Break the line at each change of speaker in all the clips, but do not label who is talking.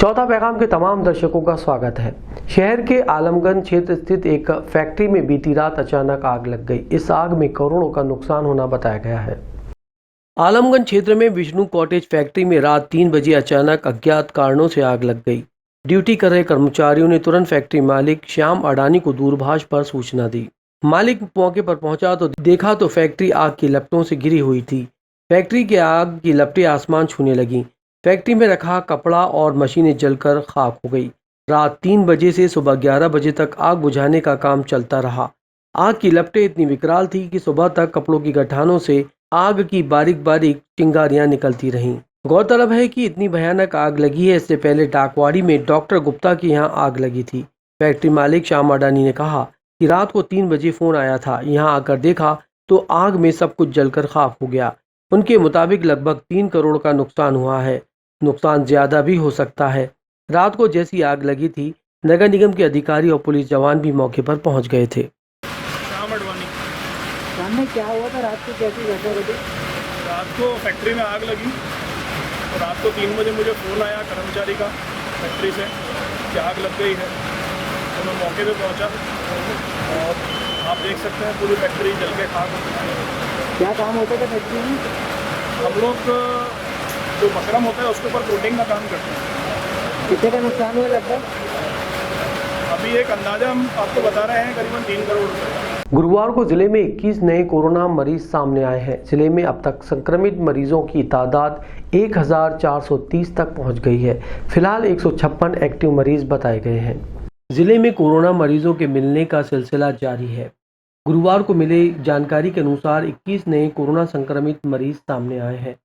चौथा पैगाम के तमाम दर्शकों का स्वागत है। शहर के आलमगंज क्षेत्र स्थित एक फैक्ट्री में बीती रात अचानक आग लग गई। इस आग में करोड़ों का नुकसान होना बताया गया है। आलमगंज क्षेत्र में विष्णु कॉटेज फैक्ट्री में रात 3 बजे अचानक अज्ञात कारणों से आग लग गई। ड्यूटी कर रहे कर्मचारियों ने तुरंत फैक्ट्री मालिक श्याम अडानी को दूरभाष पर सूचना दी। मालिक मौके पर पहुंचा तो देखा तो फैक्ट्री आग की लपटों से घिरी हुई थी। फैक्ट्री के आग की लपटें आसमान छूने लगी। फैक्ट्री में रखा कपड़ा और मशीनें जलकर खाक हो गई। रात 3 बजे से सुबह 11 बजे तक आग बुझाने का काम चलता रहा। आग की लपटें इतनी विकराल थी कि सुबह तक कपड़ों की गठानों से आग की बारीक बारीक चिंगारियां निकलती रहीं। गौरतलब है कि इतनी भयानक आग लगी है, इससे पहले डाकवाड़ी में डॉक्टर गुप्ता के यहाँ आग लगी थी। फैक्ट्री मालिक श्याम अडानी ने कहा कि रात को 3 बजे फ़ोन आया था। यहाँ आकर देखा तो आग में सब कुछ जलकर खाक हो गया। उनके मुताबिक लगभग 3 करोड़ का नुकसान हुआ है। नुकसान ज्यादा भी हो सकता है। रात को जैसी आग लगी थी, नगर निगम के अधिकारी और पुलिस जवान भी मौके पर पहुंच गए थे।
सामने क्या हुआ था? रात को कैसी घटना घटी?
रात को फैक्ट्री में आग लगी और रात को 3 बजे मुझे फ़ोन आया कर्मचारी का फैक्ट्री से कि आग लग गई है। तो मैं मौके पे पहुंचा और आप देख सकते हैं पूरी फैक्ट्री जल के खाक हो चुकी है।
क्या काम होता था फैक्ट्री में?
हम लोग जो मकरम होता है उसके ऊपर कोटिंग का काम करते हैं।
कितने का नुकसान हुआ लगभग?
अभी एक अंदाज़ा हम आपको बता रहे हैं, करीबन 3 करोड़ रुपये।
गुरुवार को जिले में 21 नए कोरोना मरीज सामने आए हैं। जिले में अब तक संक्रमित मरीजों की तादाद 1430 तक पहुंच गई है। फिलहाल 156 एक्टिव मरीज बताए गए हैं। जिले में कोरोना मरीजों के मिलने का सिलसिला जारी है। गुरुवार को मिले जानकारी के अनुसार 21 नए कोरोना संक्रमित मरीज सामने आए हैं।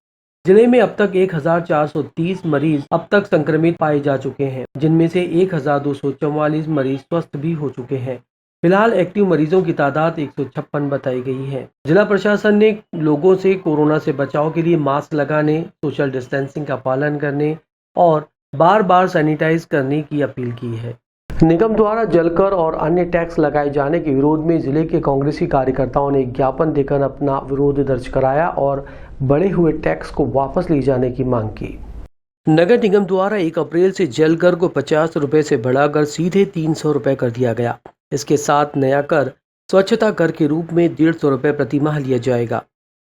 जिले में अब तक 1430 मरीज अब तक संक्रमित पाए जा चुके हैं, जिनमें से 1244 मरीज स्वस्थ भी हो चुके हैं। फिलहाल एक्टिव मरीजों की तादाद 156 बताई गई है। जिला प्रशासन ने लोगों से कोरोना से बचाव के लिए मास्क लगाने, सोशल डिस्टेंसिंग का पालन करने और बार बार सैनिटाइज करने की अपील की है। निगम द्वारा जलकर और अन्य टैक्स लगाए जाने के विरोध में जिले के कांग्रेसी कार्यकर्ताओं ने एक ज्ञापन देकर अपना विरोध दर्ज कराया और बढ़े हुए टैक्स को वापस लिए जाने की मांग की। नगर निगम द्वारा 1 अप्रैल से जलकर को 50 रुपए से बढ़ाकर सीधे 300 रुपए कर दिया गया। इसके साथ नया कर स्वच्छता कर के रूप में 150 रुपए प्रति माह लिया जाएगा,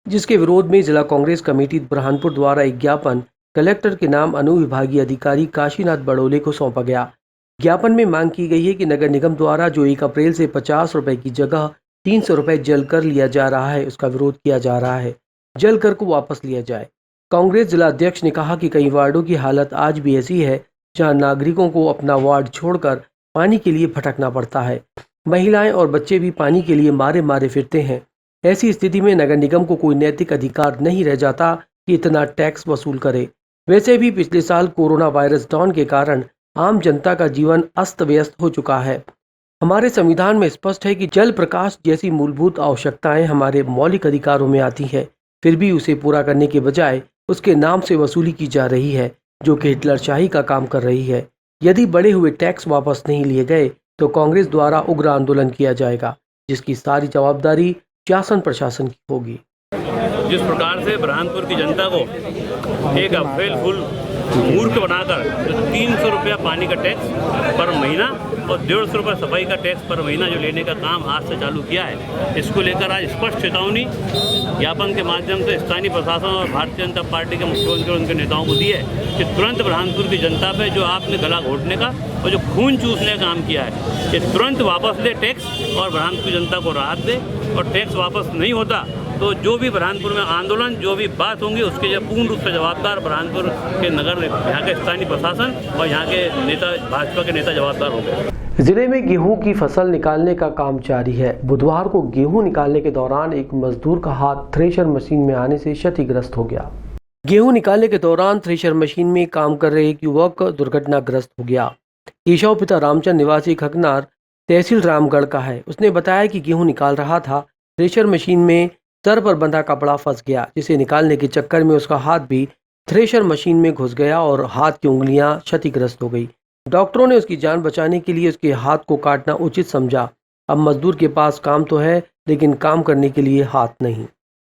जिसके विरोध में जिला कांग्रेस कमेटी बुरहानपुर द्वारा एक ज्ञापन कलेक्टर के नाम अनुविभागीय अधिकारी काशीनाथ बड़ोले को सौंपा गया। ज्ञापन में मांग की गई है कि नगर निगम द्वारा जो 1 अप्रैल से 50 रुपए की जगह 300 रुपए जल कर लिया जा रहा है, उसका विरोध किया जा रहा है। जल कर को वापस लिया जाए। कांग्रेस जिला अध्यक्ष ने कहा कि कई वार्डों की हालत आज भी ऐसी है जहां नागरिकों को अपना वार्ड छोड़कर पानी के लिए भटकना पड़ता है। महिलाएं और बच्चे भी पानी के लिए मारे मारे फिरते हैं। ऐसी स्थिति में नगर निगम को कोई नैतिक अधिकार नहीं रह जाता कि इतना टैक्स वसूल करे। वैसे भी पिछले साल कोरोना वायरस डाउन के कारण आम जनता का जीवन अस्त व्यस्त हो चुका है। हमारे संविधान में स्पष्ट है कि जल, प्रकाश जैसी मूलभूत आवश्यकताएं हमारे मौलिक अधिकारों में आती है। फिर भी उसे पूरा करने के बजाय उसके नाम से वसूली की जा रही है, जो कि हिटलरशाही का काम कर रही है। यदि बढ़े हुए टैक्स वापस नहीं लिए गए तो कांग्रेस द्वारा उग्र आंदोलन किया जाएगा, जिसकी सारी जवाबदारी शासन प्रशासन की होगी।
जिस प्रकार से बुरहानपुर की जनता को एक अप्रैल फुल मूर्ख बनाकर 300 रुपया पानी का टैक्स पर महीना और 150 रुपये सफाई का टैक्स पर महीना जो लेने का काम आज से चालू किया है, इसको लेकर आज स्पष्ट चेतावनी ज्ञापन के माध्यम से स्थानीय प्रशासन और भारतीय जनता पार्टी के मुख्यमंत्री और उनके नेताओं को दी है कि तुरंत बुरहानपुर की जनता पे जो आपने गला घोटने का और जो खून चूसने का काम किया है, ये तुरंत वापस ले टैक्स और बुरहानपुर की जनता को राहत दे। और टैक्स वापस नहीं होता तो जो भी बुरहानपुर में आंदोलन, जो भी बात होंगी, उसके लिए पूर्ण रूप से जवाबदार बुरहानपुर के नगर, यहाँ के स्थानीय प्रशासन और यहाँ के नेता, भाजपा के नेता जवाबदार होंगे।
जिले में गेहूं की फसल निकालने का काम जारी है। बुधवार को गेहूं निकालने के दौरान एक मजदूर का हाथ थ्रेशर मशीन में आने से क्षतिग्रस्त हो गया। गेहूं निकालने के दौरान थ्रेशर मशीन में काम कर रहे एक युवक दुर्घटनाग्रस्त हो गया। केशव पिता रामचंद निवासी खकनार तहसील रामगढ़ का है। उसने बताया कि गेहूं निकाल रहा था। थ्रेशर मशीन में सर पर बंधा कपड़ा फंस गया, जिसे निकालने के चक्कर में उसका हाथ भी थ्रेशर मशीन में घुस गया और हाथ की उंगलियां क्षतिग्रस्त हो गई। डॉक्टरों ने उसकी जान बचाने के लिए उसके हाथ को काटना उचित समझा। अब मजदूर के पास काम तो है, लेकिन काम करने के लिए हाथ नहीं।